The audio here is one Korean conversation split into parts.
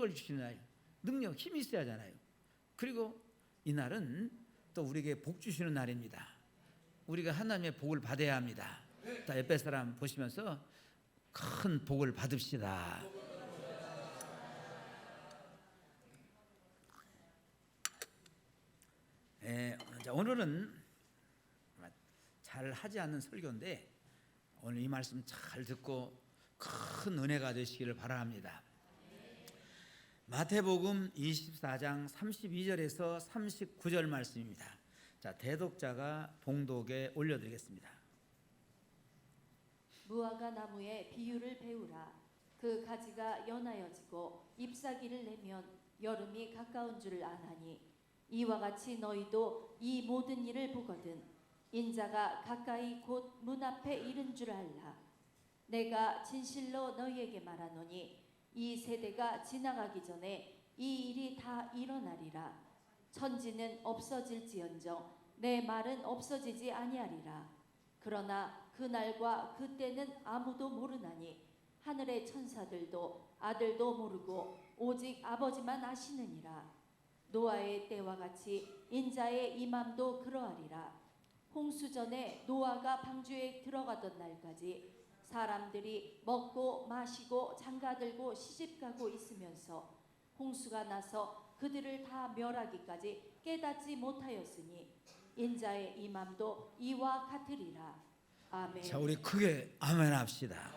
능력을 주시는 날, 능력, 힘이 있어야 하잖아요. 그리고 이날은 또 우리에게 복 주시는 날입니다. 우리가 하나님의 복을 받아야 합니다. 자, 옆에 사람 보시면서 큰 복을 받읍시다. 자, 오늘은 잘 하지 않는 설교인데 오늘 이 말씀 잘 듣고 큰 은혜가 되시기를 바랍니다. 마태복음 24장 32절에서 39절 말씀입니다. 자, 대독자가 봉독에 올려드리겠습니다. 무화과 나무의 비유를 배우라. 그 가지가 연하여지고 잎사귀를 내면 여름이 가까운 줄을 아나니 이와 같이 너희도 이 모든 일을 보거든 인자가 가까이 곧 문 앞에 이른 줄 알라. 내가 진실로 너희에게 말하노니 이 세대가 지나가기 전에 이 일이 다 일어나리라. 천지는 없어질지언정 내 말은 없어지지 아니하리라. 그러나 그날과 그때는 아무도 모르나니 하늘의 천사들도 아들도 모르고 오직 아버지만 아시느니라. 노아의 때와 같이 인자의 임함도 그러하리라. 홍수전에 노아가 방주에 들어가던 날까지 사람들이 먹고 마시고 장가들고 시집가고 있으면서 홍수가 나서 그들을 다 멸하기까지 깨닫지 못하였으니 인자의 임함도 이와 같으리라. 아멘. 자, 우리 크게 아멘 합시다.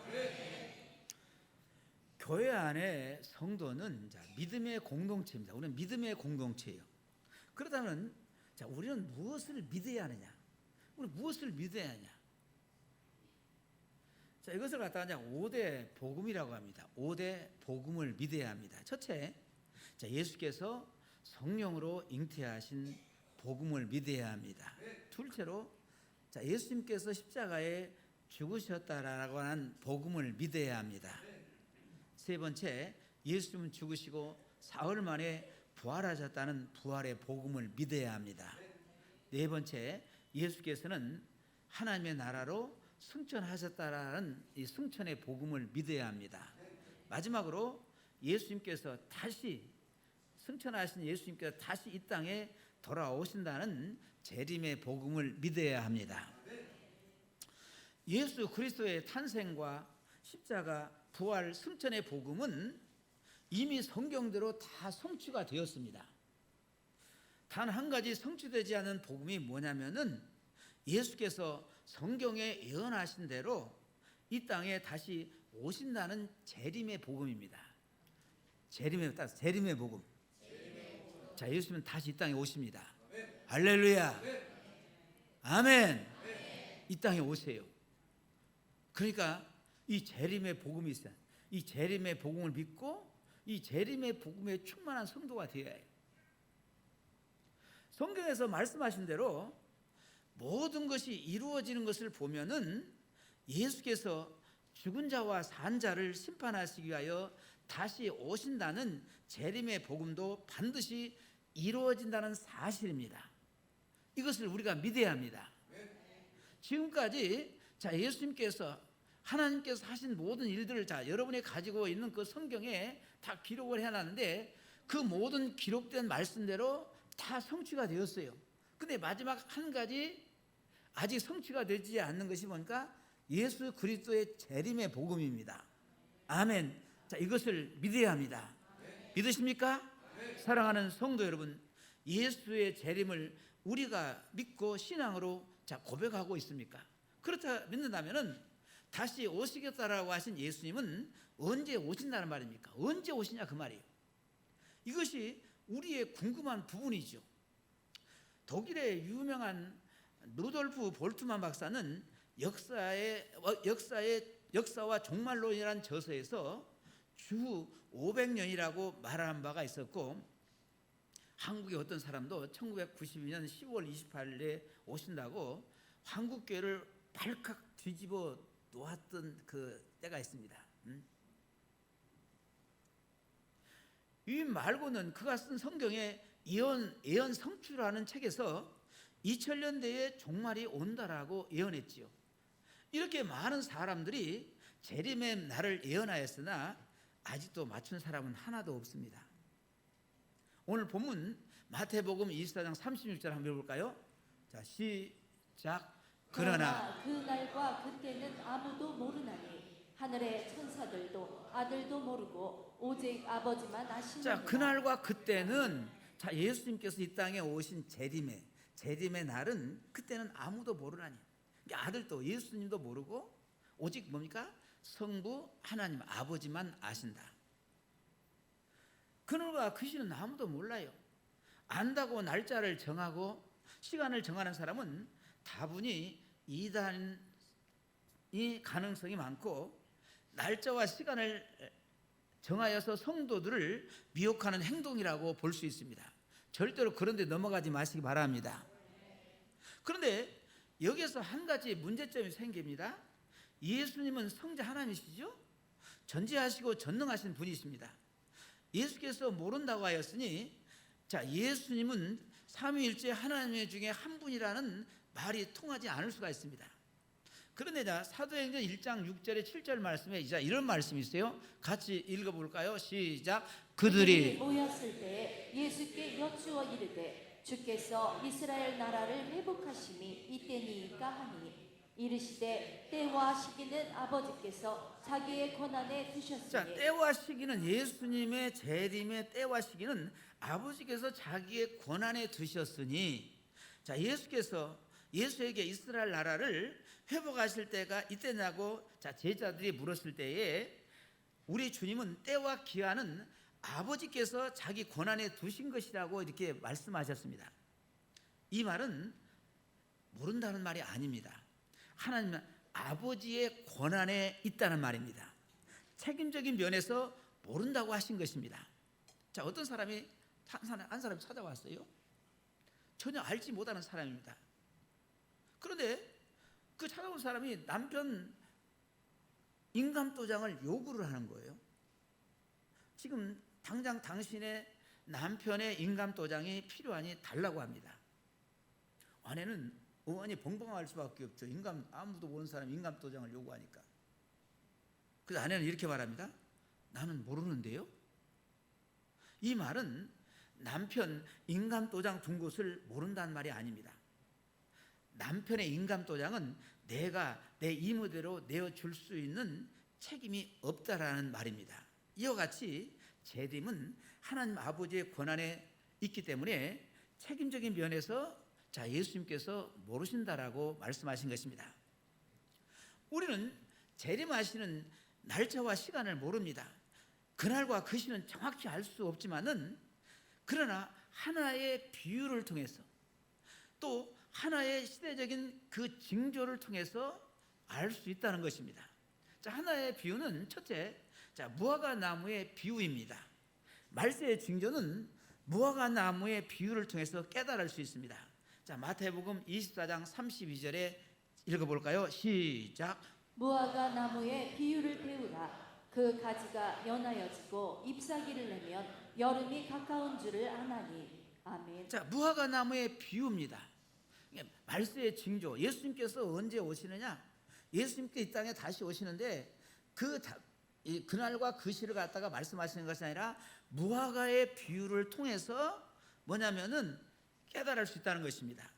교회 안에 성도는 자, 믿음의 공동체입니다. 우리는 믿음의 공동체예요. 그렇다면 자, 우리는 무엇을 믿어야 하느냐? 우리 무엇을 믿어야 하냐? 자, 이것을 갖다가 5대 복음이라고 합니다. 5대 복음을 믿어야 합니다. 첫째, 자, 예수께서 성령으로 잉태하신 복음을 믿어야 합니다. 둘째로, 자, 예수님께서 십자가에 죽으셨다라고 하는 복음을 믿어야 합니다. 세 번째, 예수님은 죽으시고 사흘 만에 부활하셨다는 부활의 복음을 믿어야 합니다. 네 번째, 예수께서는 하나님의 나라로 승천하셨다라는 이 승천의 복음을 믿어야 합니다. 마지막으로 예수님께서 다시 승천하신 예수님께서 다시 이 땅에 돌아오신다는 재림의 복음을 믿어야 합니다. 예수 그리스도의 탄생과 십자가, 부활, 승천의 복음은 이미 성경대로 다 성취가 되었습니다. 단 한 가지 성취되지 않은 복음이 뭐냐면은 예수께서 성경에 예언하신 대로 이 땅에 다시 오신다는 재림의 복음입니다. 재림의 복음. 자, 예수님은 다시 이 땅에 오십니다. 할렐루야. 아멘. 이 땅에 오세요. 그러니까 이 재림의 복음이 있어요. 이 재림의 복음을 믿고 이 재림의 복음에 충만한 성도가 되어야 해요. 성경에서 말씀하신 대로 모든 것이 이루어지는 것을 보면은 예수께서 죽은 자와 산 자를 심판하시기 위하여 다시 오신다는 재림의 복음도 반드시 이루어진다는 사실입니다. 이것을 우리가 믿어야 합니다. 지금까지 자, 예수님께서 하나님께서 하신 모든 일들을 자, 여러분이 가지고 있는 그 성경에 다 기록을 해놨는데 그 모든 기록된 말씀대로 다 성취가 되었어요. 근데 마지막 한 가지 아직 성취가 되지 않는 것이 뭔가 예수 그리스도의 재림의 복음입니다. 아멘. 자, 이것을 믿어야 합니다. 믿으십니까? 사랑하는 성도 여러분, 예수의 재림을 우리가 믿고 신앙으로 자, 고백하고 있습니까? 그렇다 믿는다면은 다시 오시겠다라고 하신 예수님은 언제 오신다는 말입니까? 언제 오시냐 그 말이에요. 이것이 우리의 궁금한 부분이죠. 독일의 유명한 루돌프 볼트만 박사는 역사와 종말론이라는 저서에서 주 500년이라고 말하는 바가 있었고, 한국의 어떤 사람도 1992년 10월 28일에 오신다고 한국교회를 발칵 뒤집어 놓았던 그 때가 있습니다. 이 말고는 그가 쓴 성경의 예언 성취라는 책에서 2000년대에 종말이 온다라고 예언했지요. 이렇게 많은 사람들이 재림의 날을 예언하였으나 아직도 맞춘 사람은 하나도 없습니다. 오늘 본문 마태복음 24장 36절 한번 읽어볼까요? 자, 시작. 그러나 그 날과 그때는 아무도 모르나니 하늘의 천사들도 아들도 모르고 오직 아버지만 아시느니라. 자, 그날과 그때는, 자, 예수님께서 이 땅에 오신 재림의 날은, 그때는 아무도 모르나니, 아들도 예수님도 모르고 오직 뭡니까? 성부 하나님 아버지만 아신다. 그날과 그 시는 아무도 몰라요. 안다고 날짜를 정하고 시간을 정하는 사람은 다분히 이단이 가능성이 많고, 날짜와 시간을 정하여서 성도들을 미혹하는 행동이라고 볼 수 있습니다. 절대로 그런 데 넘어가지 마시기 바랍니다. 그런데 여기에서 한 가지 문제점이 생깁니다. 예수님은 성자 하나님이시죠? 전지하시고 전능하신 분이십니다. 예수께서 모른다고 하였으니, 자, 예수님은 삼위일체 하나님 중에 한 분이라는 말이 통하지 않을 수가 있습니다. 그런데 자, 사도행전 1장 6절에 7절 말씀에 이런 말씀이 있어요. 같이 읽어볼까요? 시작. 그들이 모였을 때 예수께 여쭈어 이르되 주께서 이스라엘 나라를 회복하심이 이때니이까 하니, 이르시되 때와 시기는 아버지께서 자기의 권한에 두셨으니. 자, 때와 시기는, 예수님의 재림의 때와 시기는 아버지께서 자기의 권한에 두셨으니, 자, 예수에게 이스라엘 나라를 회복하실 때가 이때냐고, 자, 제자들이 물었을 때에 우리 주님은 때와 기한은 아버지께서 자기 권한에 두신 것이라고 이렇게 말씀하셨습니다. 이 말은 모른다는 말이 아닙니다. 하나님은 아버지의 권한에 있다는 말입니다. 책임적인 면에서 모른다고 하신 것입니다. 자, 어떤 사람이 한 사람이 찾아왔어요. 전혀 알지 못하는 사람입니다. 그런데 그 찾아온 사람이 남편 인감도장을 요구를 하는 거예요. 지금 당장 당신의 남편의 인감도장이 필요하니 달라고 합니다. 아내는 어머니 벙벙할 수밖에 없죠. 아무도 모르는 사람이 인감도장을 요구하니까. 그래서 아내는 이렇게 말합니다. 나는 모르는데요. 이 말은 남편 인감도장 둔 곳을 모른다는 말이 아닙니다. 남편의 인감도장은 내가 내 임의대로 내어줄 수 있는 책임이 없다라는 말입니다. 이와 같이 재림은 하나님 아버지의 권한에 있기 때문에 책임적인 면에서, 자, 예수님께서 모르신다라고 말씀하신 것입니다. 우리는 재림하시는 날짜와 시간을 모릅니다. 그날과 그 시는 정확히 알 수 없지만은, 그러나 하나의 비유를 통해서, 또 하나의 시대적인 그 징조를 통해서 알 수 있다는 것입니다. 자, 하나의 비유는 첫째, 자, 무화과 나무의 비유입니다. 말세의 징조는 무화과 나무의 비유를 통해서 깨달을 수 있습니다. 자, 마태복음 24장 32절에 읽어볼까요? 시작. 무화과 나무의 비유를 배우라. 그 가지가 연하여지고 잎사귀를 내면 여름이 가까운 줄을 아나니. 아멘. 자, 무화과 나무의 비유입니다. 말세의 징조, 예수님께서 언제 오시느냐? 예수님께 이 땅에 다시 오시는데 그날과 그 시를 갖다가 말씀하시는 것이 아니라 무화과의 비유를 통해서 뭐냐면은 깨달을 수 있다는 것입니다.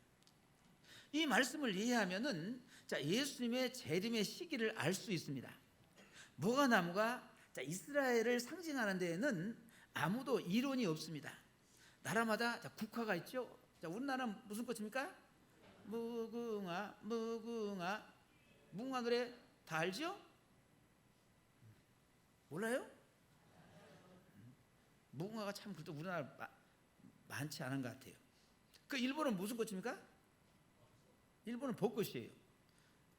이 말씀을 이해하면은, 자, 예수님의 재림의 시기를 알 수 있습니다. 무화과 나무가, 자, 이스라엘을 상징하는 데에는 아무도 이론이 없습니다. 나라마다, 자, 국화가 있죠. 자, 우리나라는 무슨 꽃입니까? 무궁화, 무궁화, 무궁화 노래 다 알죠? 몰라요? 무궁화가 참 그래도 우리나라 많지 않은 것 같아요. 그 일본은 무슨 꽃입니까? 일본은 벚꽃이에요.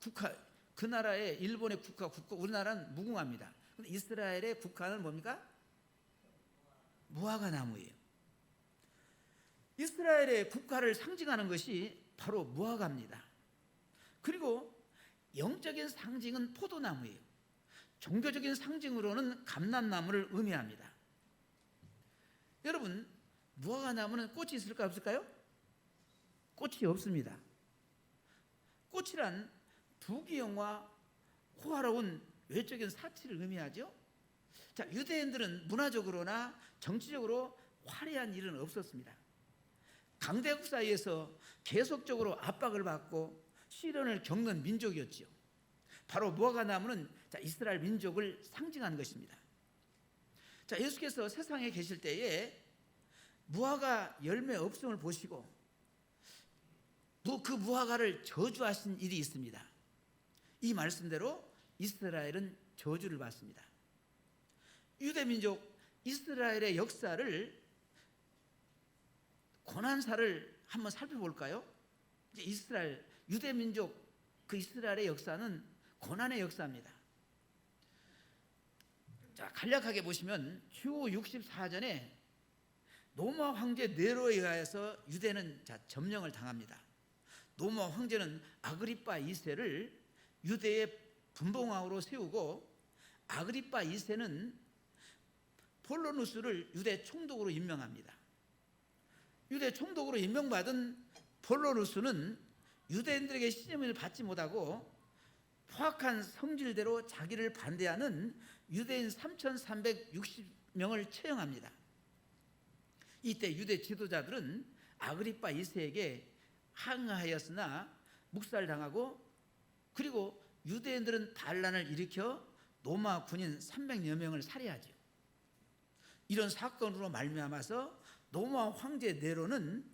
국화, 그 나라의 일본의 국화, 우리나라는 무궁화입니다. 근데 이스라엘의 국화는 뭡니까? 무화과 나무예요. 이스라엘의 국화를 상징하는 것이 바로 무화과입니다. 그리고 영적인 상징은 포도나무예요. 종교적인 상징으로는 감람나무를 의미합니다. 여러분, 무화과 나무는 꽃이 있을까 없을까요? 꽃이 없습니다. 꽃이란 부귀영화, 호화로운 외적인 사치를 의미하죠. 자, 유대인들은 문화적으로나 정치적으로 화려한 일은 없었습니다. 강대국 사이에서 계속적으로 압박을 받고 시련을 겪는 민족이었지요. 바로 무화과 나무는 이스라엘 민족을 상징하는 것입니다. 자, 예수께서 세상에 계실 때에 무화과 열매 없음을 보시고 그 무화과를 저주하신 일이 있습니다. 이 말씀대로 이스라엘은 저주를 받습니다. 유대민족 이스라엘의 역사를 고난사를 한번 살펴볼까요? 이스라엘 유대민족 그 이스라엘의 역사는 고난의 역사입니다. 자, 간략하게 보시면 주 64전에 로마 황제 네로에 의하여서 유대는 점령을 당합니다. 로마 황제는 아그리파 2세를 유대의 분봉왕으로 세우고 아그리파 2세는 폴로누스를 유대 총독으로 임명합니다. 유대 총독으로 임명받은 폴로누스는 유대인들에게 시험을 받지 못하고 포악한 성질대로 자기를 반대하는 유대인 3,360명을 처형합니다. 이때 유대 지도자들은 아그리파 2세에게 항하였으나 묵살당하고, 그리고 유대인들은 반란을 일으켜 로마 군인 300여 명을 살해하죠. 이런 사건으로 말미암아서 로마 황제 네로는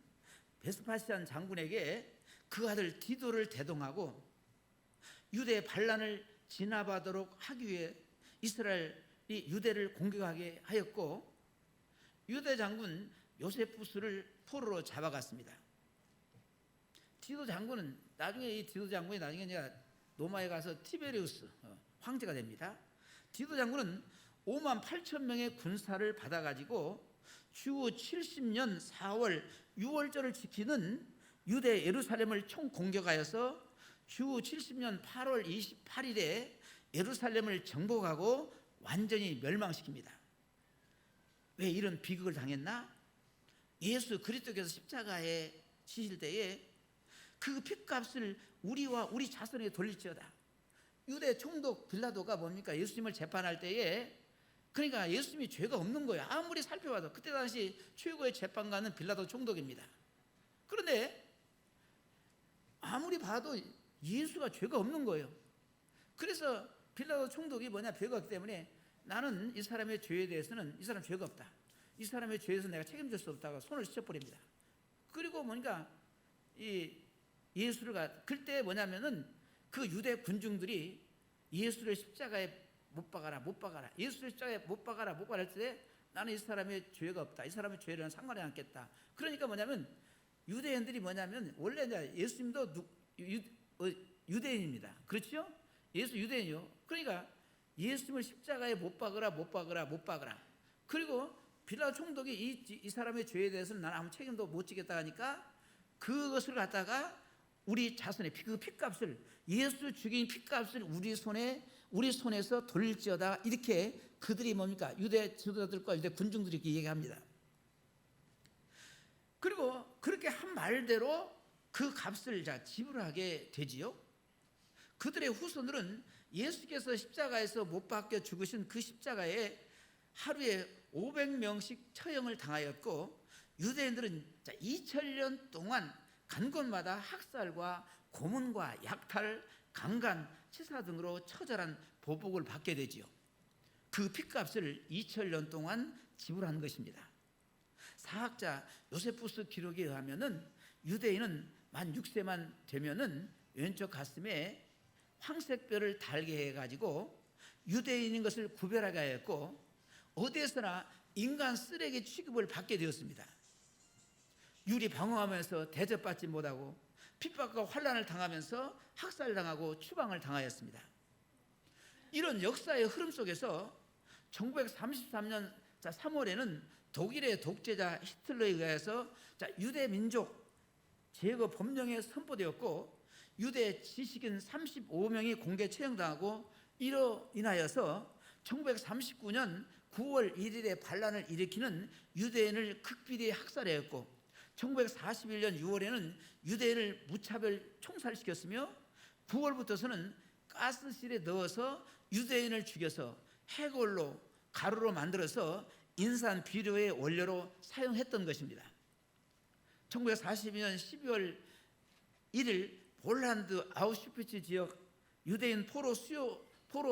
베스파시안 장군에게 그 아들 디도를 대동하고 유대 반란을 진압하도록 하기 위해 이스라엘이 유대를 공격하게 하였고, 유대 장군 요세푸스를 포로로 잡아갔습니다. 디도 장군은 나중에 이제 로마에 가서 티베리우스 황제가 됩니다. 디도 장군은 5만 8천 명의 군사를 받아가지고 주 70년 4월 6월절을 지키는 유대 예루살렘을 총공격하여서 주 70년 8월 28일에 예루살렘을 정복하고 완전히 멸망시킵니다. 왜 이런 비극을 당했나? 예수 그리스도께서 십자가에 지실 때에 그 핏값을 우리와 우리 자손에게 돌릴지어다. 유대 총독 빌라도가 뭡니까? 예수님을 재판할 때에, 그러니까 예수님이 죄가 없는 거예요. 아무리 살펴봐도. 그때 당시 최고의 재판관은 빌라도 총독입니다. 그런데 아무리 봐도 예수가 죄가 없는 거예요. 그래서 빌라도 총독이 죄가 없기 때문에 나는 이 사람의 죄에 대해서는 이 사람 죄가 없다, 이 사람의 죄에서 내가 책임질 수 없다고 손을 씻어버립니다. 그리고 이 예수를 그때 그 유대 군중들이 예수를 십자가에 못 박아라, 예수를 십자가에 못 박아라 할 때 나는 이 사람의 죄가 없다, 이 사람의 죄는 상관이 않겠다. 그러니까 유대인들이 원래 이제 예수님도 유대인입니다. 그렇죠? 예수 유대인이요. 그러니까 예수님을 십자가에 못 박으라. 그리고 빌라도 총독이 이 사람의 죄에 대해서는 나는 아무 책임도 못 지겠다 하니까 그것을 갖다가 우리 자손의 그 핏값을, 예수 죽인 핏값을 우리 손에서 돌릴지어다, 이렇게 그들이 유대 지도자들과 유대 군중들이 이렇게 얘기합니다. 그리고 그렇게 한 말대로 그 값을 지불하게 되지요. 그들의 후손들은 예수께서 십자가에서 못 박혀 죽으신 그 십자가에 하루에 500명씩 처형을 당하였고, 유대인들은 2000년 동안 간 곳마다 학살과 고문과 약탈, 강간, 치사 등으로 처절한 보복을 받게 되지요. 그 핏값을 2000년 동안 지불한 것입니다. 사학자 요세푸스 기록에 의하면은 유대인은 만 6세만 되면은 왼쪽 가슴에 황색뼈를 달게 해가지고 유대인인 것을 구별하게 하였고, 어디에서나 인간 쓰레기 취급을 받게 되었습니다. 유리 방황하면서 대접받지 못하고 핍박과 환난을 당하면서 학살당하고 추방을 당하였습니다. 이런 역사의 흐름 속에서 1933년 3월에는 독일의 독재자 히틀러에 의해서 유대 민족 제거 법령에 선포되었고, 유대 지식인 35명이 공개 처형당하고, 이로 인하여서 1939년 9월 1일에 반란을 일으키는 유대인을 극비리에 학살하였고, 1941년 6월에는 유대인을 무차별 총살시켰으며 9월부터서는 가스실에 넣어서 유대인을 죽여서 해골로 가루로 만들어서 인산 비료의 원료로 사용했던 것입니다. 1942년 12월 1일 폴란드 아우슈피츠 지역 유대인 포로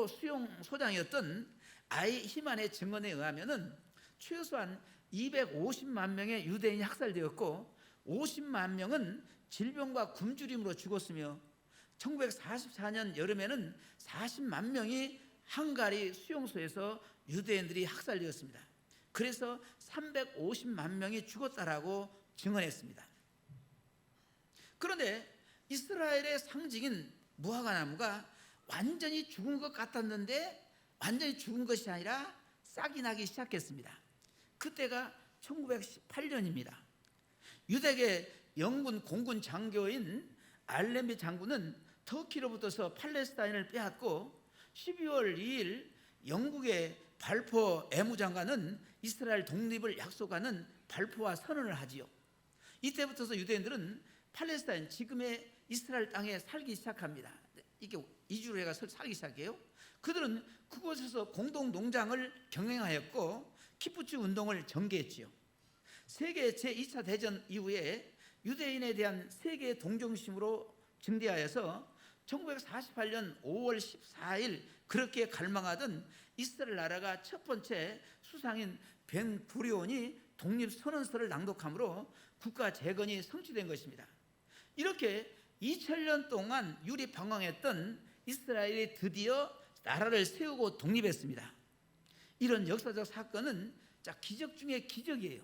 수용소장이었던 아이 히만의 증언에 의하면은 최소한 250만 명의 유대인이 학살되었고 50만 명은 질병과 굶주림으로 죽었으며 1944년 여름에는 40만 명이 헝가리 수용소에서 유대인들이 학살되었습니다. 그래서 350만 명이 죽었다라고 증언했습니다. 그런데 이스라엘의 상징인 무화과나무가 완전히 죽은 것 같았는데 완전히 죽은 것이 아니라 싹이 나기 시작했습니다. 그때가 1918년입니다. 유대계 영군 공군 장교인 알레미 장군은 터키로부터서 팔레스타인을 빼앗고 12월 2일 영국의 발포 애무장관은 이스라엘 독립을 약속하는 발포와 선언을 하지요. 이때부터서 유대인들은 팔레스타인 지금의 이스라엘 땅에 살기 시작합니다. 이게 이주를 해가 살기 시작해요. 그들은 그곳에서 공동 농장을 경영하였고 키부츠 운동을 전개했지요. 세계 제2차 대전 이후에 유대인에 대한 세계 동정심으로 증대하여서 1948년 5월 14일 그렇게 갈망하던 이스라엘 나라가 첫 번째 수상인 벤구리온이 독립선언서를 낭독함으로 국가 재건이 성취된 것입니다. 이렇게 2000년 동안 유리방황했던 이스라엘이 드디어 나라를 세우고 독립했습니다. 이런 역사적 사건은 기적 중의 기적이에요.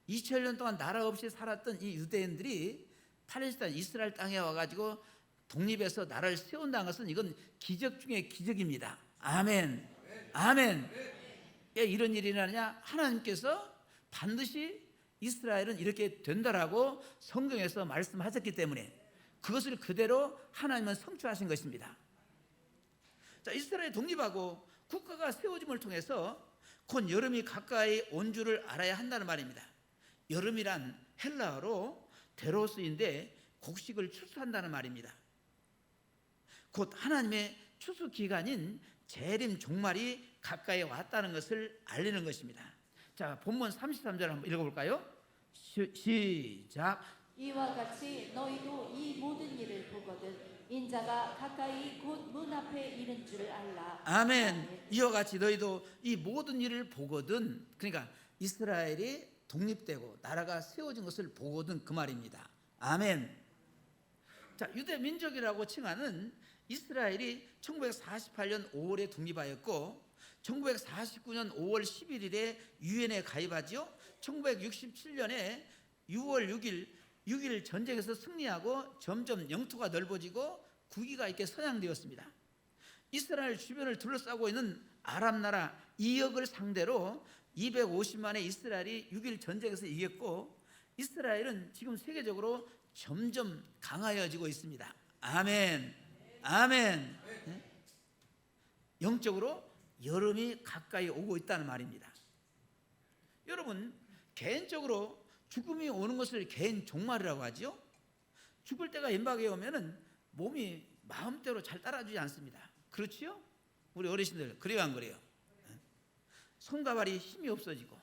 2000년 동안 나라 없이 살았던 이 유대인들이 팔레스타인 이스라엘 땅에 와가지고 독립해서 나라를 세운다는 것은 이건 기적 중의 기적입니다. 아멘. 아멘. 왜 이런 일이 일어나냐? 하나님께서 반드시 이스라엘은 이렇게 된다라고 성경에서 말씀하셨기 때문에 그것을 그대로 하나님은 성취하신 것입니다. 자, 이스라엘 독립하고 국가가 세워짐을 통해서 곧 여름이 가까이 온 줄을 알아야 한다는 말입니다. 여름이란 헬라어로 데로스인데 곡식을 추수한다는 말입니다. 곧 하나님의 추수 기간인 재림 종말이 가까이 왔다는 것을 알리는 것입니다. 자, 본문 33절 한번 읽어볼까요? 시작. 이와 같이 너희도 이 모든 일을 보거든 인자가 가까이 곧 문 앞에 이른 줄을 알라. 아멘. 이와 같이 너희도 이 모든 일을 보거든, 그러니까 이스라엘이 독립되고 나라가 세워진 것을 보거든 그 말입니다. 아멘. 자, 유대 민족이라고 칭하는 이스라엘이 1948년 5월에 독립하였고 1949년 5월 11일에 유엔에 가입하지요. 1967년에 6월 6일 전쟁에서 승리하고 점점 영토가 넓어지고 국위가 있게 선양되었습니다. 이스라엘 주변을 둘러싸고 있는 아랍 나라 2억을 상대로 250만의 이스라엘이 6일 전쟁에서 이겼고 이스라엘은 지금 세계적으로 점점 강하여지고 있습니다. 아멘. 아멘. 네? 영적으로 여름이 가까이 오고 있다는 말입니다. 여러분, 개인적으로 죽음이 오는 것을 개인 종말이라고 하죠. 죽을 때가 임박해 오면은 몸이 마음대로 잘 따라주지 않습니다. 그렇지요? 우리 어르신들 그래요, 안 그래요? 손과 발이 힘이 없어지고,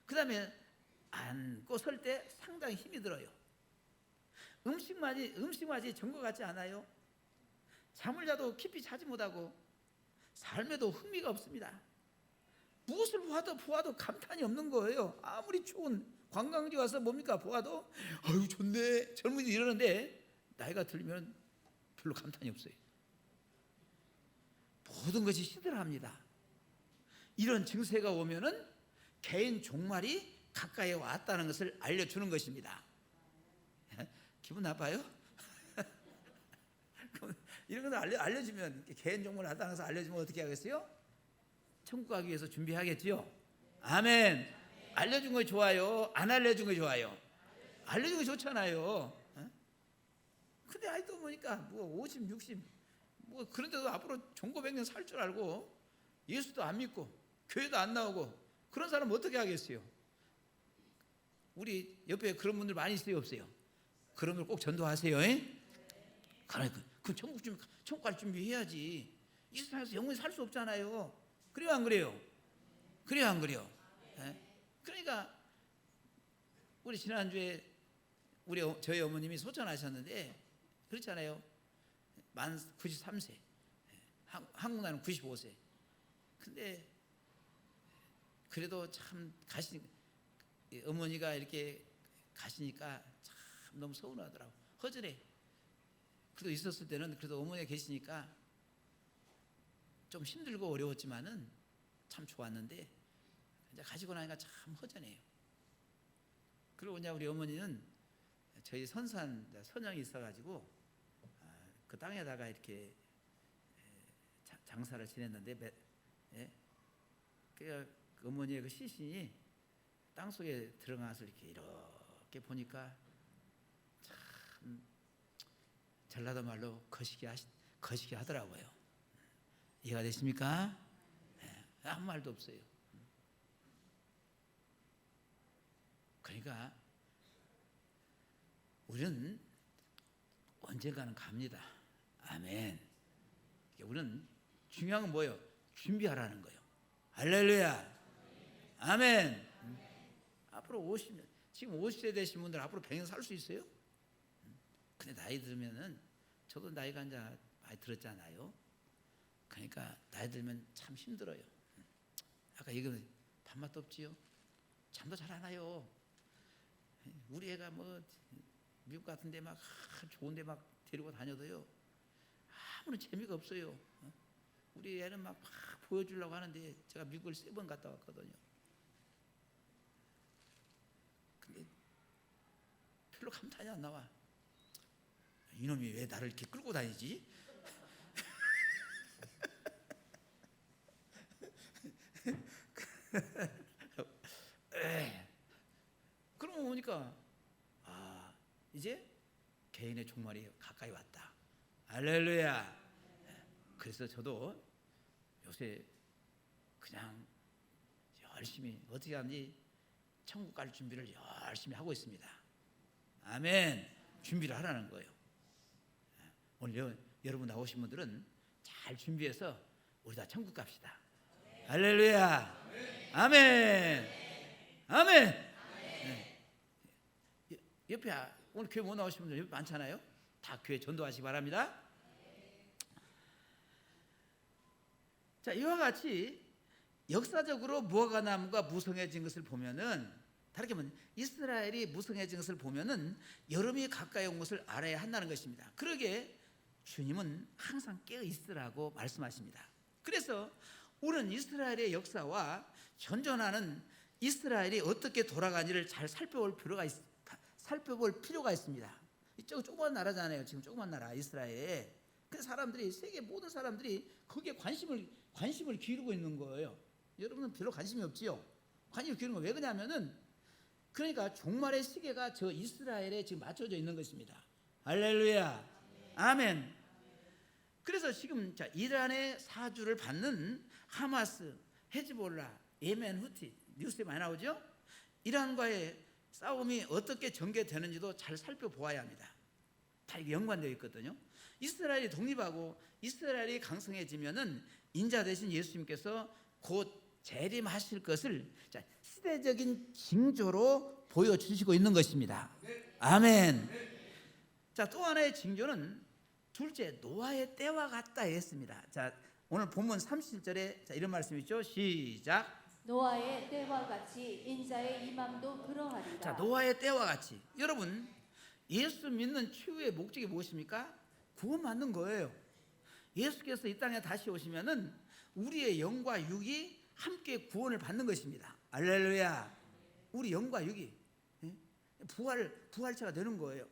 그 다음에 앉고 설 때 상당히 힘이 들어요. 음식맛이 전과 같지 않아요? 잠을 자도 깊이 자지 못하고 삶에도 흥미가 없습니다. 무엇을 보아도 감탄이 없는 거예요. 아무리 좋은 관광지 와서 뭡니까 보아도 아유 좋네 젊은이들 이러는데 나이가 들면 별로 감탄이 없어요. 모든 것이 시들합니다. 이런 증세가 오면은 개인 종말이 가까이 왔다는 것을 알려주는 것입니다. 기분 나빠요? 이런 것을 알려주면 개인 종말이 왔다는 것을 알려주면 어떻게 하겠어요? 천국 가기 위해서 준비하겠지요. 아멘. 알려준 거 좋아요? 안 알려준 거 좋아요? 알려준 거 좋잖아요. 근데 아이도 보니까 뭐 50, 60 뭐 그런데도 앞으로 종고백년 살 줄 알고 예수도 안 믿고 교회도 안 나오고 그런 사람 어떻게 하겠어요? 우리 옆에 그런 분들 많이 있어요, 없어요? 그런 걸 꼭 전도하세요. 그럼 천국 갈 준비해야지. 이 세상에서 영원히 살 수 없잖아요. 그래요 안 그래요? 그래요 안 그래요? 예? 그러니까 우리 지난주에 저희 어머님이 소천하셨는데 그렇잖아요. 만 93세, 한국 나이는 95세. 근데 그래도 참 어머니가 이렇게 가시니까 참 너무 서운하더라고. 허전해. 그래도 있었을 때는 그래도 어머니가 계시니까 좀 힘들고 어려웠지만은 참 좋았는데 이제 가시고 나니까 참 허전해요. 그리고 이제 우리 어머니는 저희 선영이 있어가지고 그 땅에다가 이렇게 장사를 지냈는데 그 어머니의 그 시신이 땅 속에 들어가서 이렇게 보니까 참 전라도 말로 거시기 하더라고요. 이해가 되십니까? 아무 말도 없어요. 그러니까 우리는 언젠가는 갑니다. 아멘. 우리는 중요한 건 뭐예요? 준비하라는 거예요. 할렐루야. 아멘. 앞으로 50년, 지금 50세 되신 분들 앞으로 100년 살 수 있어요? 근데 나이 들면은 저도 나이가 이제 많이 들었잖아요. 그러니까 나이 들면 참 힘들어요. 아까 이거 밥맛도 없지요? 잠도 잘 안 와요. 우리 애가 뭐 미국 같은데 막 좋은데 막 데리고 다녀도요 아무런 재미가 없어요. 우리 애는 막 보여주려고 하는데 제가 미국을 3번 갔다 왔거든요. 근데 별로 감탄이 안 나와. 이놈이 왜 나를 이렇게 끌고 다니지? 그러고 보니까 이제 개인의 종말이 가까이 왔다. 할렐루야. 그래서 저도 요새 그냥 열심히 어떻게 하는지 천국 갈 준비를 열심히 하고 있습니다. 아멘. 준비를 하라는 거예요. 오늘 여러분 나오신 분들은 잘 준비해서 우리 다 천국 갑시다. 할렐루야. 아멘. 아멘. 네. 옆에 오늘 교회 못 나오신 분들 옆에 많잖아요. 다 교회 전도하시기 바랍니다. 자, 이와 같이 역사적으로 무화과나무가 무성해진 것을 보면은 다르게 말하면 이스라엘이 무성해진 것을 보면은 여름이 가까이 온 것을 알아야 한다는 것입니다. 그러게 주님은 항상 깨어 있으라고 말씀하십니다. 그래서 우리는 이스라엘의 역사와 현존하는 이스라엘이 어떻게 돌아가는지를 잘 살펴볼 필요가 있습니다. 이쪽 조그만 나라잖아요. 지금 조그만 나라 이스라엘에. 그 사람들이 세계 모든 사람들이 거기에 관심을 기울이고 있는 거예요. 여러분은 별로 관심이 없지요. 관심을 기울이는 거 왜 그러냐면은 그러니까 종말의 시계가 저 이스라엘에 지금 맞춰져 있는 것입니다. 할렐루야. 아멘. 그래서 지금 이란의 사주를 받는 하마스, 헤즈볼라, 예멘, 후티 뉴스에 많이 나오죠. 이란과의 싸움이 어떻게 전개되는지도 잘 살펴보아야 합니다. 다 이게 연관되어 있거든요. 이스라엘이 독립하고 이스라엘이 강성해지면은 인자 되신 예수님께서 곧 재림하실 것을 시대적인 징조로 보여주시고 있는 것입니다. 아멘. 자, 또 하나의 징조는 둘째 노아의 때와 같다 했습니다. 자, 오늘 본문 37절에 이런 말씀이 있죠. 시작. 노아의 때와 같이 인자의 임함도 그러하리라. 자, 노아의 때와 같이. 여러분, 예수 믿는 최후의 목적이 무엇입니까? 구원받는 거예요. 예수께서 이 땅에 다시 오시면은 우리의 영과 육이 함께 구원을 받는 것입니다. 할렐루야. 우리 영과 육이 부활체가 되는 거예요.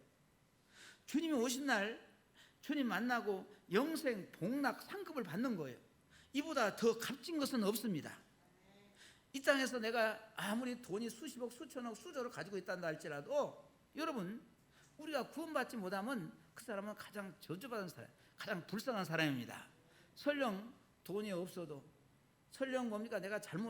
주님이 오신 날 주님 만나고 영생, 복락, 상급을 받는 거예요. 이보다 더 값진 것은 없습니다. 이 땅에서 내가 아무리 돈이 수십억, 수천억, 수조를 가지고 있단다 할지라도 여러분 우리가 구원받지 못하면 그 사람은 가장 저주받은 사람, 가장 불쌍한 사람입니다. 설령 돈이 없어도 설령 뭡니까 내가 잘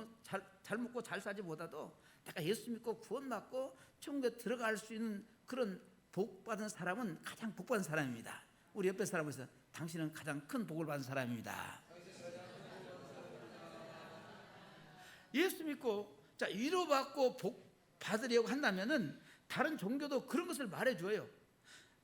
먹고 잘 살지 못하도 내가 예수 믿고 구원받고 천국에 들어갈 수 있는 그런 복받은 사람은 가장 복받은 사람입니다. 우리 옆에 사람에서 당신은 가장 큰 복을 받은 사람입니다. 예수 믿고 자 위로받고 복 받으려고 한다면은 다른 종교도 그런 것을 말해줘요.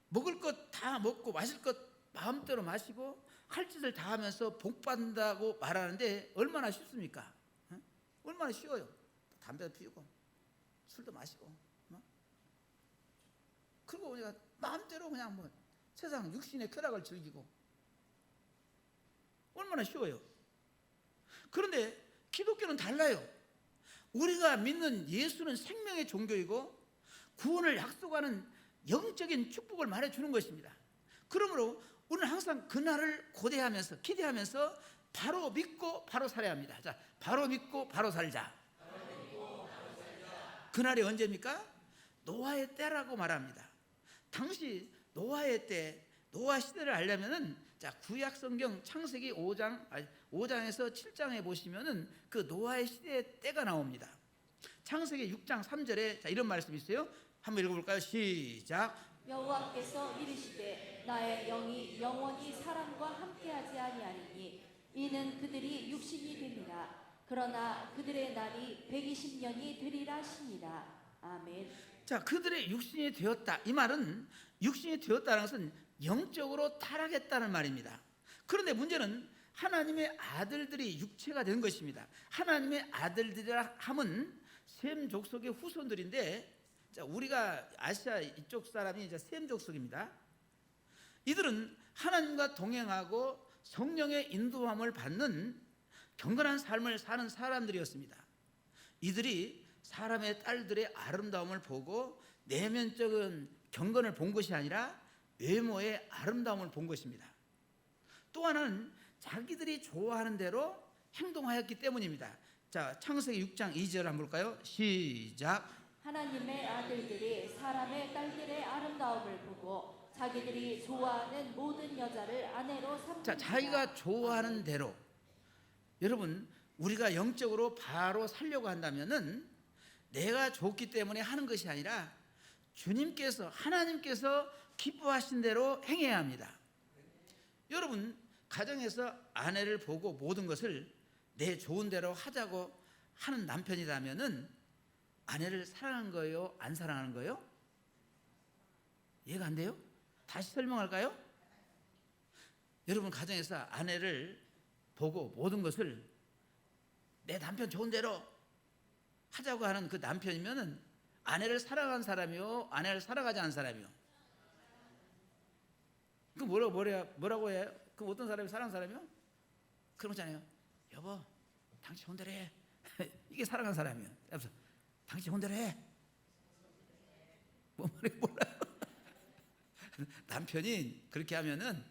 먹을 것 다 먹고 마실 것 마음대로 마시고 할 짓을 다 하면서 복 받는다고 말하는데 얼마나 쉽습니까? 어? 얼마나 쉬워요. 담배도 피우고 술도 마시고 그리고 우리가 마음대로 그냥 뭐 세상 육신의 쾌락을 즐기고 얼마나 쉬워요. 그런데 기독교는 달라요. 우리가 믿는 예수는 생명의 종교이고 구원을 약속하는 영적인 축복을 말해주는 것입니다. 그러므로 우리는 항상 그날을 고대하면서 기대하면서 바로 믿고 바로 살아야 합니다. 자, 바로 믿고 바로 살자. 그날이 언제입니까? 노아의 때라고 말합니다. 당시 노아의 때, 노아 시대를 알려면은 자, 구약 성경 창세기 5장에서 7장에 보시면은 그 노아의 시대의 때가 나옵니다. 창세기 6장 3절에 자, 이런 말씀이 있어요. 한번 읽어볼까요? 시작. 여호와께서 이르시되 나의 영이 영원히 사람과 함께하지 아니하리니 이는 그들이 육신이 됩니다. 그러나 그들의 날이 120년이 되리라 하시니라. 아멘. 자, 그들의 육신이 되었다. 이 말은 육신이 되었다는 것은 영적으로 타락했다는 말입니다. 그런데 문제는 하나님의 아들들이 육체가 된 것입니다. 하나님의 아들들이라 함은 셈 족속의 후손들인데 자, 우리가 아시아 이쪽 사람이 이제 셈 족속입니다. 이들은 하나님과 동행하고 성령의 인도함을 받는 경건한 삶을 사는 사람들이었습니다. 이들이 사람의 딸들의 아름다움을 보고 내면적인 경건을 본 것이 아니라 외모의 아름다움을 본 것입니다. 또 하나는 자기들이 좋아하는 대로 행동하였기 때문입니다. 자, 창세기 6장 2절 한번 볼까요? 시작. 하나님의 아들들이 사람의 딸들의 아름다움을 보고 자기들이 좋아하는 모든 여자를 아내로 삼는다. 자, 자기가 좋아하는 대로. 여러분, 우리가 영적으로 바로 살려고 한다면은 내가 좋기 때문에 하는 것이 아니라 주님께서 하나님께서 기뻐하신 대로 행해야 합니다. 여러분, 가정에서 아내를 보고 모든 것을 내 좋은 대로 하자고 하는 남편이라면은 아내를 사랑하는 거예요? 안 사랑하는 거예요? 이해가 안 돼요? 다시 설명할까요? 여러분, 가정에서 아내를 보고 모든 것을 내 남편 좋은 대로 하자고 하는 그 남편이면은 아내를 사랑한 사람이요, 아내를 사랑하지 않은 사람이요. 그 뭐라고 해요? 그 어떤 사람이 사랑하는 사람이요? 그런 거잖아요. 여보, 당신 좋은 대로 해. 이게 사랑하는 사람이요. 당신 좋은 대로 해. 뭐 말해 몰라요. 남편이 그렇게 하면은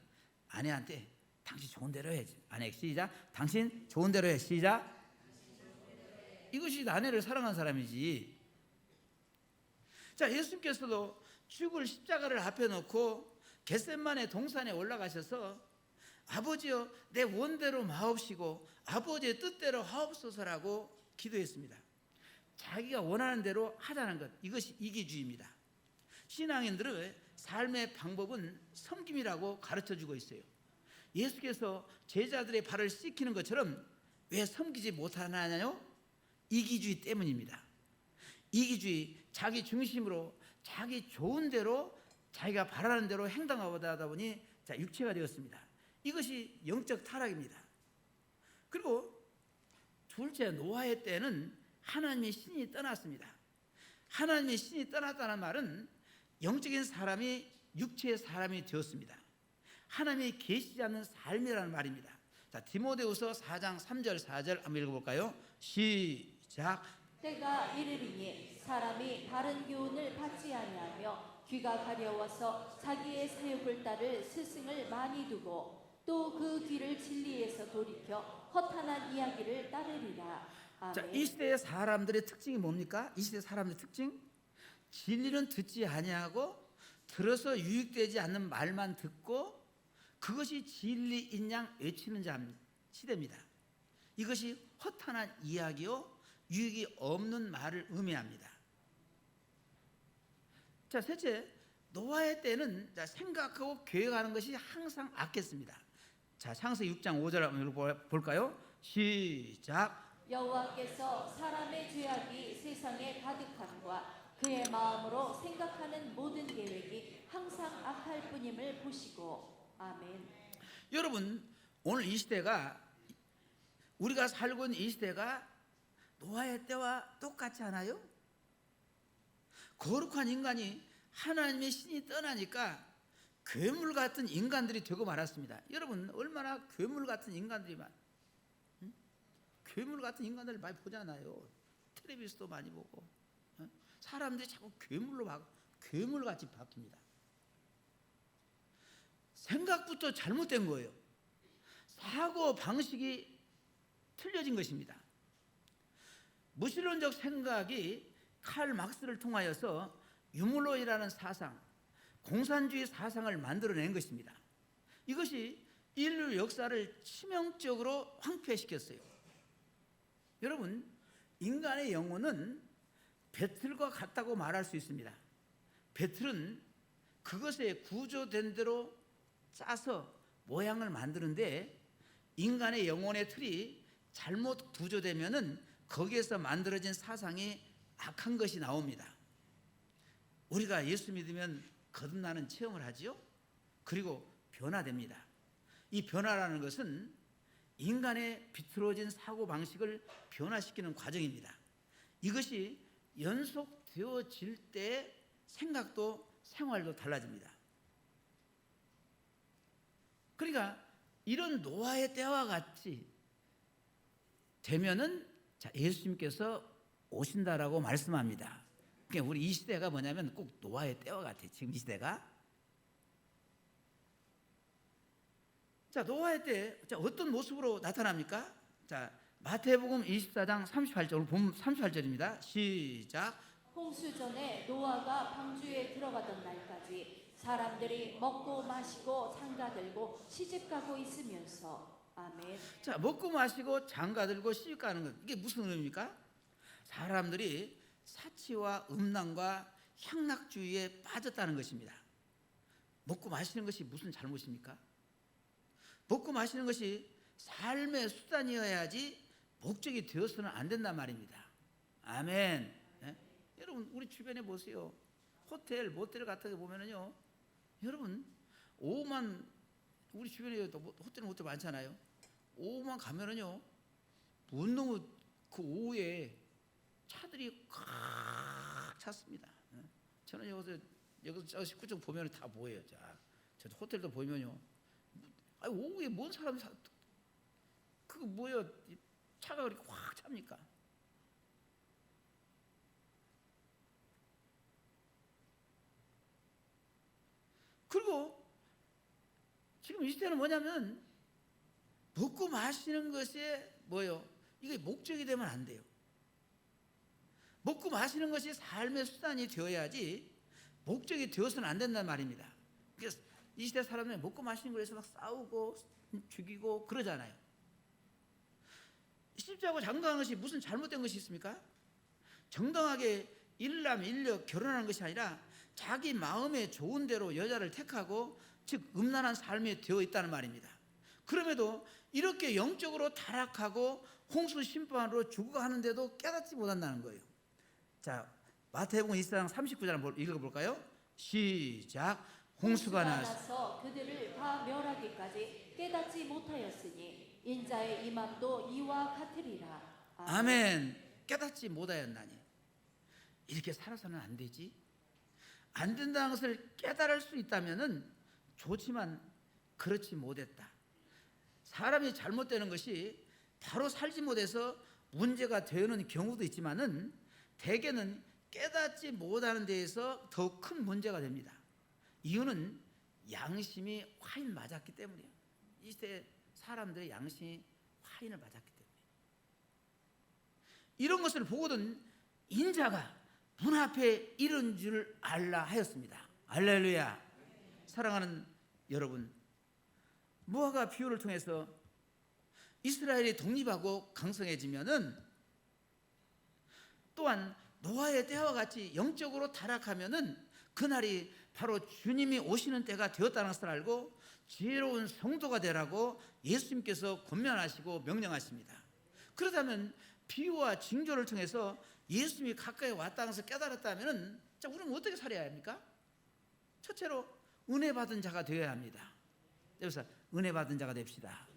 아내한테 당신 좋은 대로 해. 아내 시작. 당신 좋은 대로 해. 시작. 이것이 아내를 사랑하는 사람이지. 자, 예수님께서도 죽을 십자가를 앞에 놓고 겟세마네 동산에 올라가셔서 아버지여 내 원대로 마옵시고 아버지의 뜻대로 하옵소서라고 기도했습니다. 자기가 원하는 대로 하자는 것, 이것이 이기주의입니다. 신앙인들의 삶의 방법은 섬김이라고 가르쳐주고 있어요. 예수께서 제자들의 발을 씻기는 것처럼 왜 섬기지 못하나요? 이기주의 때문입니다. 이기주의, 자기 중심으로 자기 좋은 대로 자기가 바라는 대로 행동하다 보니 자, 육체가 되었습니다. 이것이 영적 타락입니다. 그리고 둘째, 노아의 때는 하나님의 신이 떠났습니다. 하나님의 신이 떠났다는 말은 영적인 사람이 육체의 사람이 되었습니다. 하나님이 계시지 않는 삶이라는 말입니다. 자, 디모데후서 4장 3절 4절 한번 읽어볼까요? 시작. 때가 이르리니 사람이 바른 교훈을 받지 아니하며 귀가 가려워서 자기의 사욕을 따를 스승을 많이 두고 또 그 귀를 진리에서 돌이켜 허탄한 이야기를 따르리라. 아멘. 자, 이 시대의 사람들의 특징이 뭡니까? 이 시대 사람들의 특징? 진리는 듣지 아니하고 들어서 유익되지 않는 말만 듣고 그것이 진리인 양 외치는 시대입니다. 이것이 허탄한 이야기요 유익이 없는 말을 의미합니다. 자, 셋째, 노아의 때는 생각하고 계획하는 것이 항상 악했습니다. 자, 창세기 6장 5절 한번 볼까요? 시작. 여호와께서 사람의 죄악이 세상에 가득함과 그의 마음으로 생각하는 모든 계획이 항상 악할 뿐임을 보시고. 아멘. 여러분, 오늘 이 시대가, 우리가 살고 있는 이 시대가 노아의 때와 똑같지 않아요? 거룩한 인간이 하나님의 신이 떠나니까 괴물 같은 인간들이 되고 말았습니다. 여러분, 얼마나 괴물 같은 인간들이 괴물 같은 인간들을 많이 보잖아요. 텔레비전도 많이 보고. 사람들이 자꾸 괴물같이 바뀝니다. 생각부터 잘못된 거예요. 사고 방식이 틀려진 것입니다. 무신론적 생각이 칼 막스를 통하여서 유물론이라는 사상, 공산주의 사상을 만들어낸 것입니다. 이것이 인류 역사를 치명적으로 황폐시켰어요. 여러분, 인간의 영혼은 배틀과 같다고 말할 수 있습니다. 배틀은 그것에 구조된 대로 짜서 모양을 만드는데, 인간의 영혼의 틀이 잘못 구조되면은 거기에서 만들어진 사상이 악한 것이 나옵니다. 우리가 예수 믿으면 거듭나는 체험을 하지요. 그리고 변화됩니다. 이 변화라는 것은 인간의 비틀어진 사고방식을 변화시키는 과정입니다. 이것이 연속되어질 때 생각도 생활도 달라집니다. 그러니까 이런 노아의 때와 같이 되면은 예수님께서 오신다라고 말씀합니다. 그러니까 우리 이 시대가 뭐냐면 꼭 노아의 때와 같아요. 지금 이 시대가. 자, 노아의 때 어떤 모습으로 나타납니까? 자, 마태복음 24장 38절, 오늘 본 38절입니다. 시작. 홍수 전에 노아가 방주에 들어가던 날까지 사람들이 먹고 마시고 장가들고 시집가고 있으면서. 아멘. 자, 먹고 마시고 장가들고 시집가는 것, 이게 무슨 의미입니까? 사람들이 사치와 음란과 향락주의에 빠졌다는 것입니다. 먹고 마시는 것이 무슨 잘못입니까? 먹고 마시는 것이 삶의 수단이어야지 목적이 되어서는 안 된단 말입니다. 아멘. 네? 여러분, 우리 주변에 보세요. 호텔, 모텔 같은 데 보면은요, 여러분, 오후만, 우리 주변에 호텔, 모텔 많잖아요. 오후만 가면은요, 너무 그 오후에 차들이 꽉 찼습니다. 저는 여기서 저 19층 보면 다 보여요. 자, 저 호텔도 보면요, 오후에 뭔 사람이 그거 뭐야, 차가 그렇게 확 찹니까? 그리고 지금 이 시대는 뭐냐면 먹고 마시는 것에 뭐요? 이게 목적이 되면 안 돼요. 먹고 마시는 것이 삶의 수단이 되어야지 목적이 되어서는 안 된단 말입니다. 그래서 이 시대 사람들이 먹고 마시는 거에서 막 싸우고 죽이고 그러잖아요. 시집자고 장가하는 것이 무슨 잘못된 것이 있습니까? 정당하게 일남 일녀 결혼하는 것이 아니라 자기 마음에 좋은 대로 여자를 택하고, 즉 음란한 삶이 되어 있다는 말입니다. 그럼에도 이렇게 영적으로 타락하고 홍수 심판으로 죽어가는데도 깨닫지 못한다는 거예요. 자, 마태복음 24장 39절 한번 읽어볼까요? 시작. 홍수가 나서 그들을 다 멸하기까지 깨닫지 못하였으니 인자의 임함도 이와 같으리라. 아멘. 깨닫지 못하였나니. 이렇게 살아서는 안 되지. 안 된다는 것을 깨달을 수 있다면은 좋지만 그렇지 못했다. 사람이 잘못되는 것이 바로 살지 못해서 문제가 되는 경우도 있지만은 대개는 깨닫지 못하는 데에서 더 큰 문제가 됩니다. 이유는 양심이 화인 맞았기 때문이에요. 이 시대 사람들의 양심이 화인을 맞았기 때문에. 이런 것을 보거든 인자가 문 앞에 이른 줄 알라 하였습니다. 할렐루야. 사랑하는 여러분, 노아가 비유를 통해서 이스라엘이 독립하고 강성해지면은, 또한 노아의 때와 같이 영적으로 타락하면은 그날이 바로 주님이 오시는 때가 되었다는 것을 알고 지혜로운 성도가 되라고 예수님께서 권면하시고 명령하십니다. 그렇다면 비유와 징조를 통해서 예수님이 가까이 왔다는 것을 깨달았다면 자, 우리는 어떻게 살아야 합니까? 첫째로 은혜 받은 자가 되어야 합니다. 여기서 은혜 받은 자가 됩시다.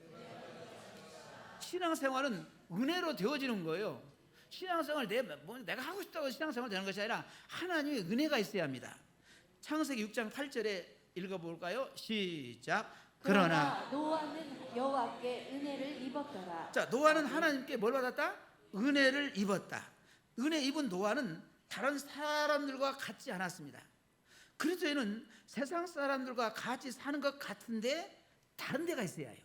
신앙생활은 은혜로 되어지는 거예요. 신앙생활 내가 하고 싶다고 신앙생활 되는 것이 아니라 하나님의 은혜가 있어야 합니다. 창세기 6장 8절에 읽어볼까요? 시작. 그러나 노아는 여호와께 은혜를 입었더라. 자, 노아는 하나님께 뭘 받았다? 은혜를 입었다. 은혜 입은 노아는 다른 사람들과 같지 않았습니다. 그리스도인은 세상 사람들과 같이 사는 것 같은데 다른 데가 있어야 해요.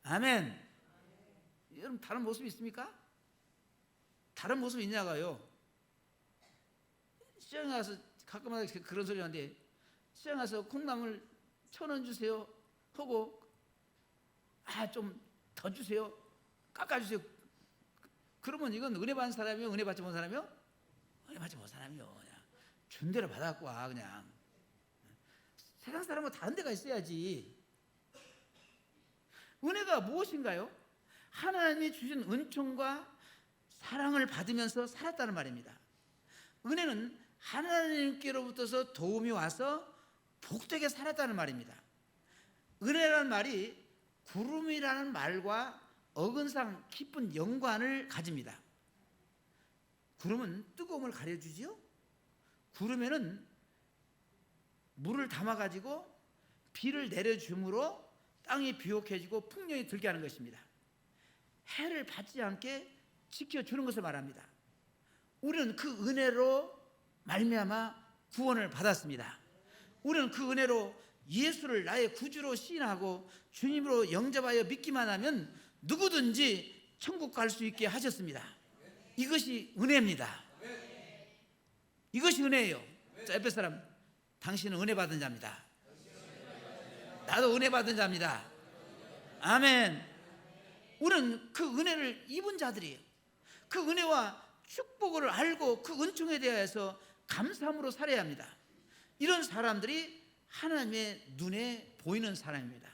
아멘. 여러분 다른 모습이 있습니까? 다른 모습이 있냐고요. 시장에 가서 가끔마다 그런 소리 하는데 시장에 가서 콩나물 1,000원 주세요 하고 좀 더 주세요, 깎아주세요. 그러면 이건 은혜 받은 사람이요, 은혜 받지 못한 사람이요? 은혜 받지 못한 사람이요. 그냥 준 대로 받아갖고 와. 그냥 세상 사람은 다른 데가 있어야지. 은혜가 무엇인가요? 하나님이 주신 은총과 사랑을 받으면서 살았다는 말입니다. 은혜는 하나님께로부터서 도움이 와서 복되게 살았다는 말입니다. 은혜라는 말이 구름이라는 말과 어근상 깊은 연관을 가집니다. 구름은 뜨거움을 가려주지요. 구름에는 물을 담아가지고 비를 내려줌으로 땅이 비옥해지고 풍년이 들게 하는 것입니다. 해를 받지 않게 지켜주는 것을 말합니다. 우리는 그 은혜로 말미암아 구원을 받았습니다. 우리는 그 은혜로 예수를 나의 구주로 시인하고 주님으로 영접하여 믿기만 하면 누구든지 천국 갈 수 있게 하셨습니다. 이것이 은혜입니다. 이것이 은혜예요. 자, 옆에 사람, 당신은 은혜 받은 자입니다. 나도 은혜 받은 자입니다. 아멘. 우리는 그 은혜를 입은 자들이에요. 그 은혜와 축복을 알고 그 은총에 대해서 감사함으로 살아야 합니다. 이런 사람들이 하나님의 눈에 보이는 사람입니다.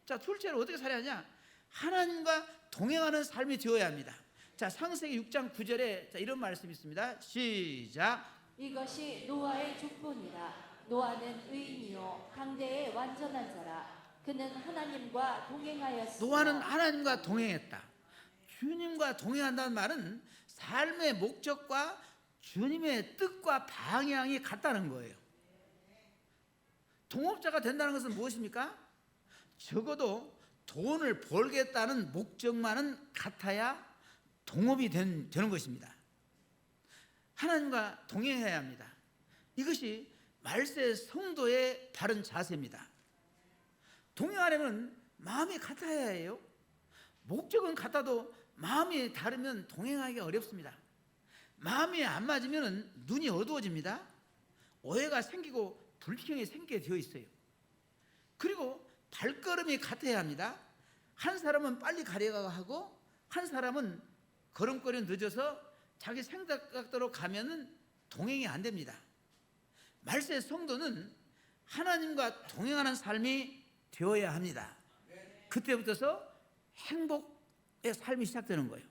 자, 둘째로 어떻게 살아야 하냐? 하나님과 동행하는 삶이 되어야 합니다. 자, 창세기 6장 9절에 이런 말씀이 있습니다. 시작. 이것이 노아의 족본이라. 노아는 의인이요 당대의 완전한 자라. 그는 하나님과 동행하였으며. 노아는 하나님과 동행했다. 주님과 동행한다는 말은 삶의 목적과 주님의 뜻과 방향이 같다는 거예요. 동업자가 된다는 것은 무엇입니까? 적어도 돈을 벌겠다는 목적만은 같아야 동업이 되는 것입니다. 하나님과 동행해야 합니다. 이것이 말세 성도의 바른 자세입니다. 동행하려면 마음이 같아야 해요. 목적은 같아도 마음이 다르면 동행하기 어렵습니다. 마음이 안 맞으면 눈이 어두워집니다. 오해가 생기고 불평이 생기게 되어 있어요. 그리고 발걸음이 같아야 합니다. 한 사람은 빨리 가려고 하고 한 사람은 걸음걸이 늦어서 자기 생각대로 가면은 동행이 안 됩니다. 말세 성도는 하나님과 동행하는 삶이 되어야 합니다. 그때부터서 행복의 삶이 시작되는 거예요.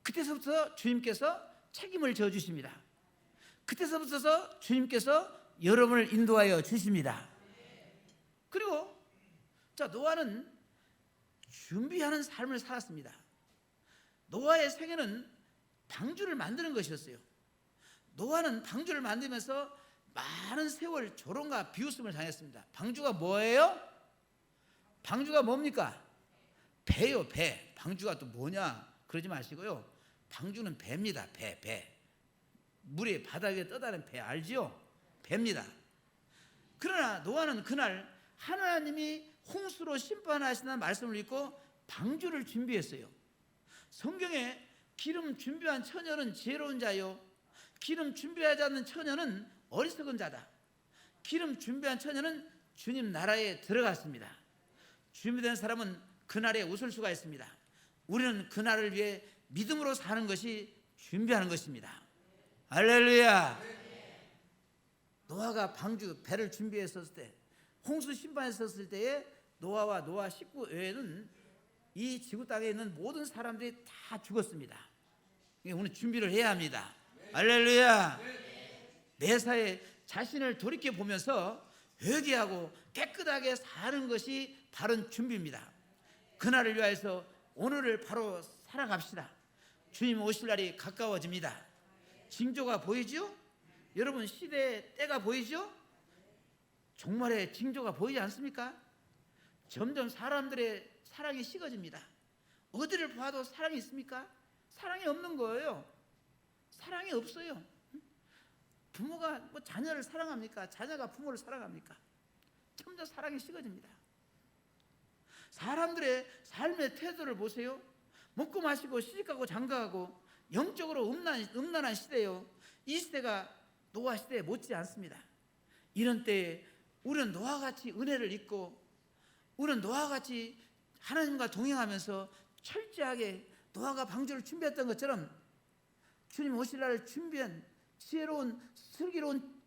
그때서부터 주님께서 책임을 져주십니다. 그때서부터 주님께서 여러분을 인도하여 주십니다. 그리고 자, 노아는 준비하는 삶을 살았습니다. 노아의 생애는 방주를 만드는 것이었어요. 노아는 방주를 만들면서 많은 세월 조롱과 비웃음을 당했습니다. 방주가 뭐예요? 방주가 뭡니까? 배요, 배. 방주가 또 뭐냐 그러지 마시고요. 방주는 배입니다. 배. 물이 바닥에 떠다니는 배 알지요? 배입니다. 그러나 노아는 그날 하나님이 홍수로 심판하신다는 말씀을 읽고 방주를 준비했어요. 성경에 기름 준비한 처녀는 지혜로운 자요, 기름 준비하지 않는 처녀는 어리석은 자다. 기름 준비한 처녀는 주님 나라에 들어갔습니다. 준비된 사람은 그날에 웃을 수가 있습니다. 우리는 그날을 위해 믿음으로 사는 것이 준비하는 것입니다. 할렐루야. 노아가 방주 배를 준비했었을 때, 홍수 심판했었을 때에 노아와 노아 식구 외에는 이 지구 땅에 있는 모든 사람들이 다 죽었습니다. 오늘 준비를 해야 합니다. 할렐루야. 매사에 자신을 돌이켜 보면서 회개하고 깨끗하게 사는 것이 바른 준비입니다. 그날을 위하여서 오늘을 바로 살아갑시다. 주님 오실 날이 가까워집니다. 징조가 보이죠? 여러분, 시대의 때가 보이죠? 종말의 징조가 보이지 않습니까? 점점 사람들의 사랑이 식어집니다. 어디를 봐도 사랑이 있습니까? 사랑이 없는 거예요. 사랑이 없어요. 부모가 뭐 자녀를 사랑합니까? 자녀가 부모를 사랑합니까? 점점 사랑이 식어집니다. 사람들의 삶의 태도를 보세요. 먹고 마시고 시집가고 장가가고 영적으로 음란한 시대요. 이 시대가 노아 시대에 못지 않습니다. 이런 때에 우리는 노아와 같이 은혜를 입고 우리는 노아와 같이 하나님과 동행하면서 철저하게 노아가 방주를 준비했던 것처럼 주님 오실 날을 준비한 지혜로운 슬기로운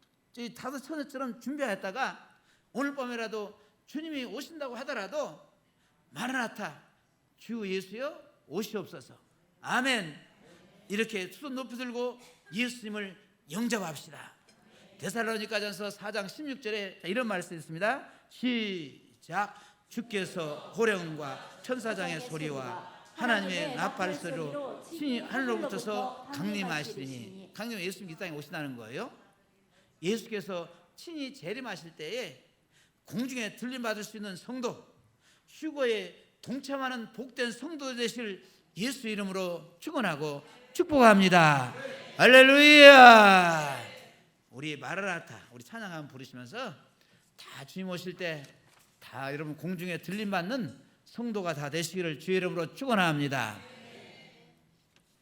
다섯 처녀처럼 준비하였다가 오늘 밤에라도 주님이 오신다고 하더라도 마라나타 주 예수여 오시옵소서. 아멘. 이렇게 두 손 높이 들고 예수님을 영접합시다. 데살로니가전서 4장 16절에 이런 말씀이 있습니다. 시작. 주께서 호령과 천사장의 소리와 하나님의 나팔 소리로 신이 하늘로부터서 강림하시리니, 강림 예수님 이 땅에 오신다는 거예요. 예수께서 친히 재림하실 때에 공중에 들림받을 수 있는 성도, 휴거에 동참하는 복된 성도 되실 예수 이름으로 축원하고 축복합니다. 할렐루야. 우리 마라나타 우리 찬양 한번 부르시면서 다 주님 오실 때 다 여러분 공중에 들림받는 성도가 다 되시기를 주의 이름으로 축원합니다.